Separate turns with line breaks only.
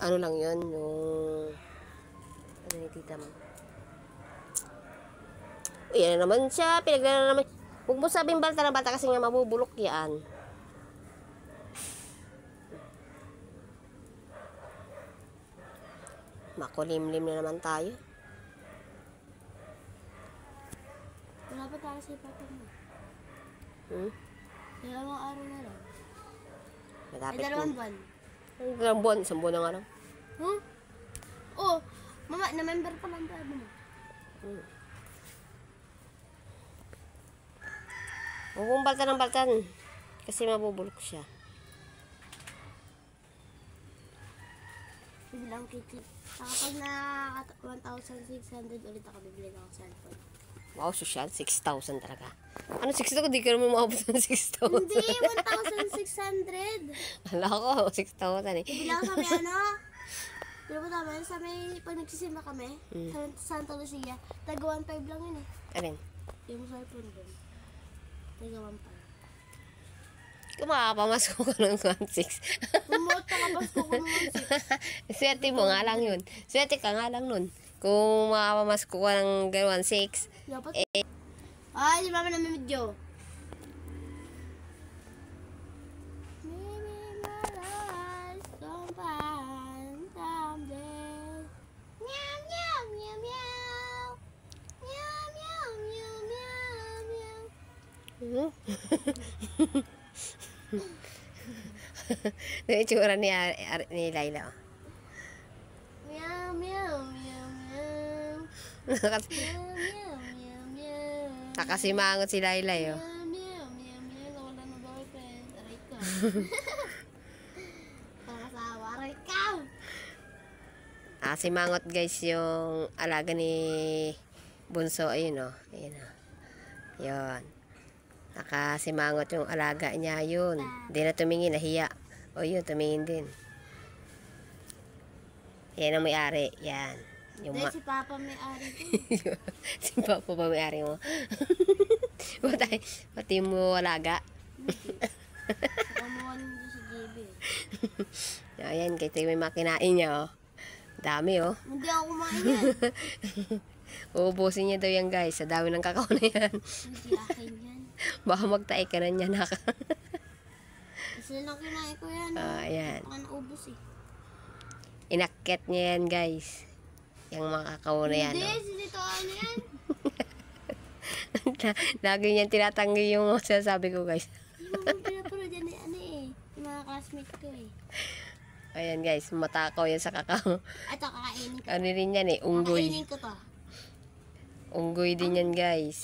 Ano lang yun, yung... Ano ni tita mo? Yan naman siya, pinaglala naman. Huwag mo sabing balta na bata kasi nga mabubulok yan. Makulimlim na naman tayo.
Wala pa tayo sa papa mo. Dalawang araw na lang.
Matapit
Ay, dalawang buwan.
Dalawang buwan, isang buwan na nga lang.
Oh, mama, na-member pa lang tayo mo.
Huwag mong baltan ng baltan. Kasi mabubulok siya.
Bilang kikit. Kapag na 1,600 ulit ako bibili ng cellphone.
Wow, social. 6,000 talaga. Ano 6,000? Di ka naman makapos ng 6,000.
Hindi, 1,600.
Wala ko, 6,000 eh.
Bibili ako sa may ano. Pero po naman, sa may pag nagsisimba kami, sa Santa Lucia, taga 1,500 lang yun eh.
Alin?
Yung cellphone doon. Taga 1,500.
Kung makakapamasko ka ng 1,600.
Pumuot ka kapag ko kung 1,600.
Swerte mo nga lang yun. Swerte ka nga lang nun. Kung makakapamasko ka ng 1,600.
Dapat. Ay, di mama na may video.
Yung itsura ni Laila.
Meow, meow, meow, meow. Meow, meow, meow.
Nakasimangot si Laila yun.
Meow, meow, meow, meow. Nawala na boyfriend. Aray ka. Pakasawa. Aray ka.
Simangot guys yung alaga ni Bunso. Ayun o. Ayun o. Yun. Nakasimangot yung alaga niya. Yun. Hindi na tumingin. Nahiya. O yun. Tumingin din. Yan ang may-ari. Yan. Yung
Dahil si Papa may-ari ko.
Si Papa pa may-ari mo. Pati mo alaga.
Kamuha nyo si JB.
Ayan. Kaya may makinain niya. Oh. Dami oh.
Hindi ako kumain yan.
Uubusin niya daw yan guys. Sa dami ng kakao na yan.
Hindi akin yan.
Baka magtae ka na niya na.
Kasi lang kinain ko yan.
Ayan.
Baka naubos eh.
Inakit niya yan guys. Yung mga kakao na yan.
Hindi,
Oh.
sinito ano yan.
Lagi niyan tinatanggi yung sinasabi ko guys.
Hindi mo pinapuro dyan eh, ano eh. Yung mga classmate ko eh.
Ayan guys, matakaw yan sa kakao.
Ito, kakainin ko.
Ano rin yan eh, unggoy.
Kakainin ko to.
Unggoy din yan guys.